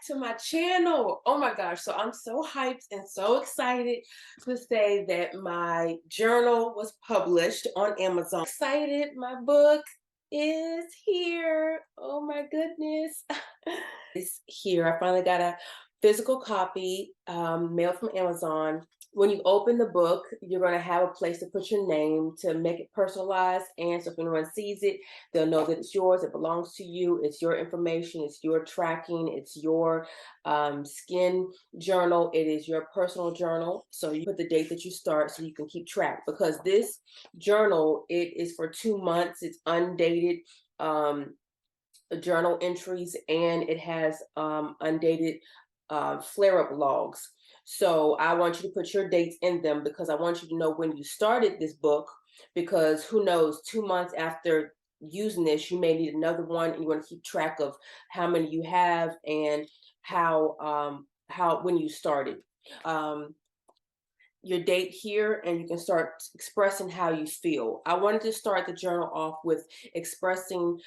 to my channel. Oh my gosh. So I'm so hyped and so excited to say that my journal was published on Amazon. Excited, my book is here. Oh my goodness. It's here. I finally got a physical copy mailed from Amazon. When you open the book, you're going to have a place to put your name to make it personalized. And so if anyone sees it, they'll know that it's yours, it belongs to you, it's your information, it's your tracking, it's your skin journal, it is your personal journal. So you put the date that you start so you can keep track, because this journal, it is for 2 months, it's undated journal entries, and it has undated flare-up logs. So I want you to put your dates in them because I want you to know when you started this book, because who knows, 2 months after using this, you may need another one, and you want to keep track of how many you have and how when you started. Um, your date here, and you can start expressing how you feel. I wanted to start the journal off with expressing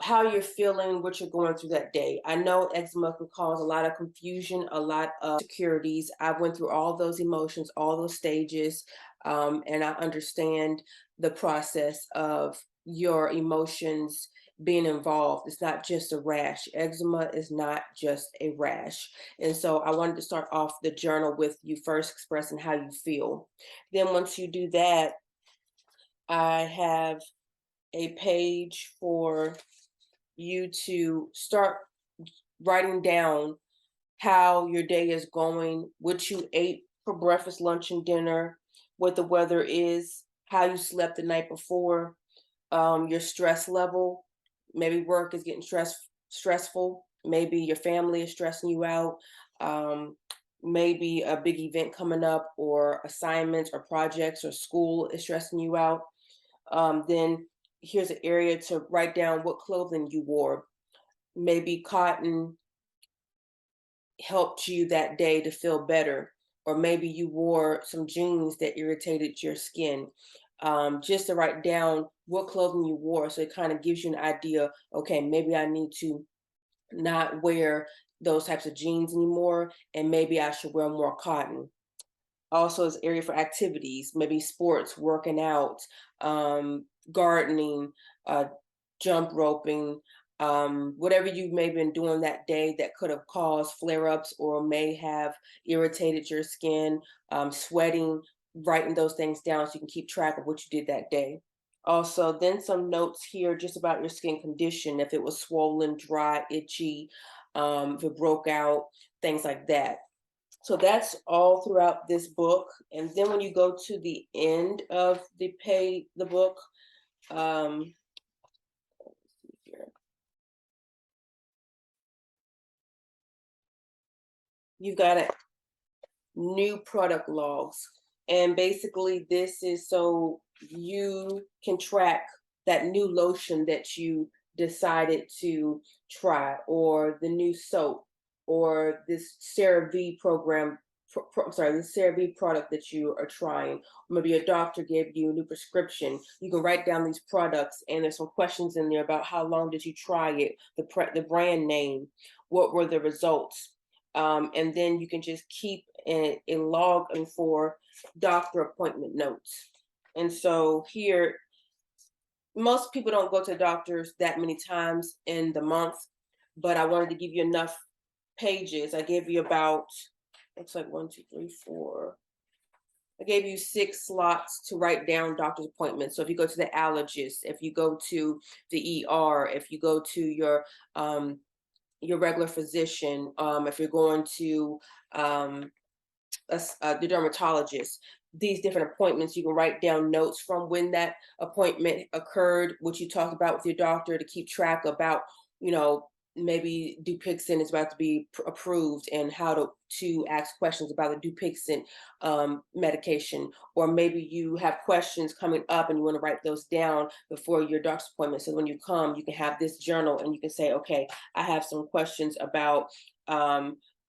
how you're feeling, what you're going through that day. I know eczema can cause a lot of confusion, a lot of insecurities. I went through all those emotions, all those stages, and I understand the process of your emotions being involved. It's not just a rash. Eczema is not just a rash. And so I wanted to start off the journal with you first expressing how you feel. Then once you do that, I have a page for you to start writing down how your day is going, what you ate for breakfast, lunch, and dinner, what the weather is, how you slept the night before, your stress level. Maybe work is getting stressful. Maybe your family is stressing you out. Maybe a big event coming up, or assignments or projects or school is stressing you out. Then here's an area to write down what clothing you wore. Maybe cotton helped you that day to feel better, or maybe you wore some jeans that irritated your skin. Just to write down what clothing you wore, so it kind of gives you an idea. Okay, maybe I need to not wear those types of jeans anymore, and maybe I should wear more cotton. Also, is area for activities, maybe sports, working out, gardening, jump roping, whatever you may have been doing that day that could have caused flare-ups or may have irritated your skin, sweating, writing those things down so you can keep track of what you did that day. Also, then some notes here just about your skin condition, if it was swollen, dry, itchy, if it broke out, things like that. So that's all throughout this book. And then when you go to the end of the book, um, here, you've got a new product logs. And basically this is so you can track that new lotion that you decided to try, or the new soap, or this CeraVe program, sorry, the CeraVe product that you are trying. Maybe your doctor gave you a new prescription. You can write down these products, and there's some questions in there about how long did you try it, the brand name, what were the results. And then you can just keep a log for doctor appointment notes. And so here, most people don't go to doctors that many times in the month, but I wanted to give you enough pages. I gave you about, looks like 1, 2, 3, 4. I gave you 6 slots to write down doctor's appointments. So if you go to the allergist, if you go to the ER, if you go to your regular physician, if you're going to the dermatologist, these different appointments, you can write down notes from when that appointment occurred, what you talked about with your doctor, to keep track about, you know, maybe Dupixent is about to be approved, and how to ask questions about the Dupixent medication. Or maybe you have questions coming up and you want to write those down before your doctor's appointment. So when you come, you can have this journal and you can say, okay, I have some questions about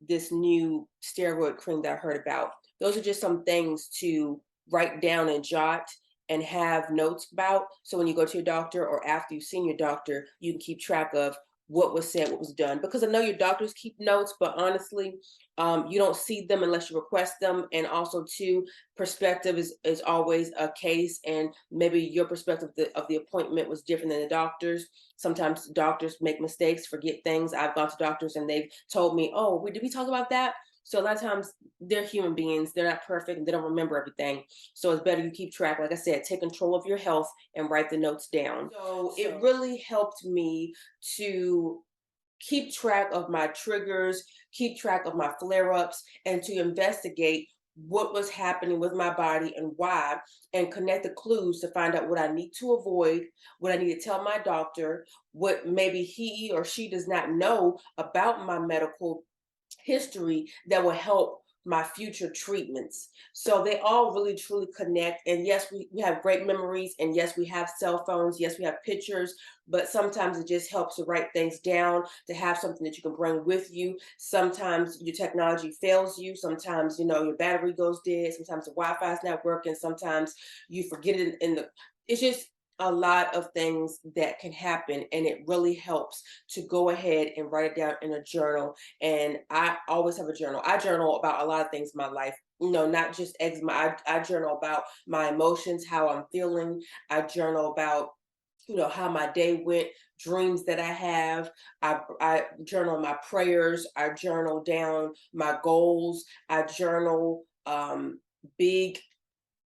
this new steroid cream that I heard about. Those are just some things to write down and jot and have notes about. So when you go to your doctor, or after you've seen your doctor, you can keep track of what was said, what was done. Because I know your doctors keep notes, but honestly, you don't see them unless you request them. And also, too, perspective is always a case, and maybe your perspective of the appointment was different than the doctor's. Sometimes doctors make mistakes, forget things. I've gone to doctors and they've told me, "Oh, did we talk about that?" So a lot of times they're human beings. They're not perfect and they don't remember everything. So it's better you keep track. Like I said, take control of your health and write the notes down. So it really helped me to keep track of my triggers, keep track of my flare ups, and to investigate what was happening with my body and why, and connect the clues to find out what I need to avoid, what I need to tell my doctor, what maybe he or she does not know about my medical history that will help my future treatments. So they all really truly connect. And yes, we have great memories. And yes, we have cell phones. Yes, we have pictures, but sometimes it just helps to write things down, to have something that you can bring with you. Sometimes your technology fails you. Sometimes, your battery goes dead. Sometimes the Wi-Fi is not working. Sometimes you forget it in the, it's just a lot of things that can happen. And it really helps to go ahead and write it down in a journal. And I always have a journal. I journal about a lot of things in my life. Not just eczema. I journal about my emotions, how I'm feeling. I journal about how my day went, dreams that I have. I journal my prayers. I journal down my goals. I journal big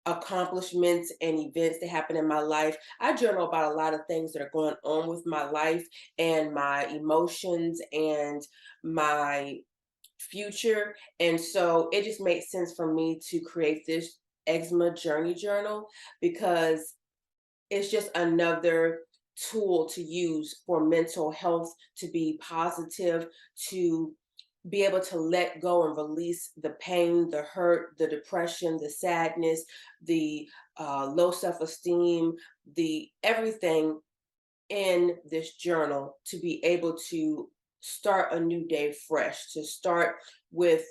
accomplishments and events that happen in my life. I journal about a lot of things that are going on with my life and my emotions and my future. And so it just makes sense for me to create this Eczema Journey Journal, because it's just another tool to use for mental health, to be positive, to be able to let go and release the pain, the hurt, the depression, the sadness, the low self-esteem, the everything in this journal, to be able to start a new day fresh, to start with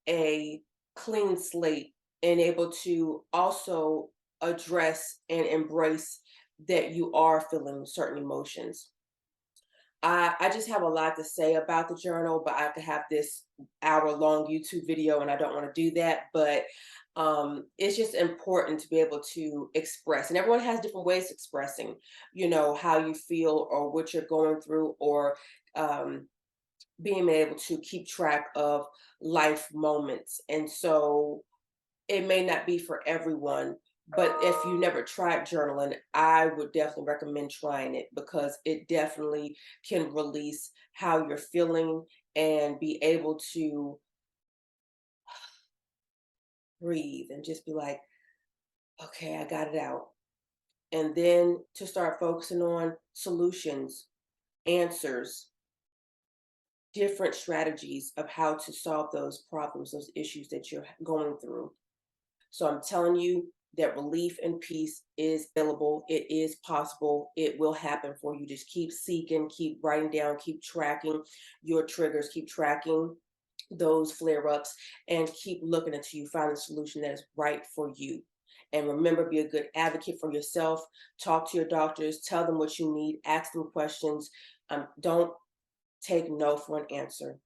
a clean slate, and able to also address and embrace that you are feeling certain emotions. I just have a lot to say about the journal, but I could have this hour-long YouTube video, and I don't want to do that. But it's just important to be able to express, and everyone has different ways of expressing, how you feel or what you're going through, or um, being able to keep track of life moments. And so it may not be for everyone, but if you never tried journaling, I would definitely recommend trying it, because it definitely can release how you're feeling and be able to breathe and just be like, okay, I got it out. And then to start focusing on solutions, answers, different strategies of how to solve those problems, those issues that you're going through. So I'm telling you that relief and peace is available. It is possible. It will happen for you. Just keep seeking, keep writing down, keep tracking your triggers, keep tracking those flare ups, and keep looking until you find a solution that is right for you. And remember, be a good advocate for yourself. Talk to your doctors, tell them what you need, ask them questions. Don't take no for an answer.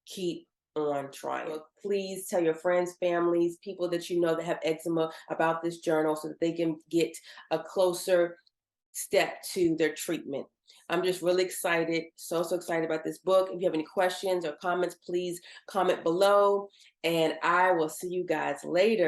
Keep on trying. Well, please tell your friends, families, people that you know that have eczema about this journal, so that they can get a closer step to their treatment. I'm just really excited, so excited about this book. If you have any questions or comments, please comment below, and I will see you guys later.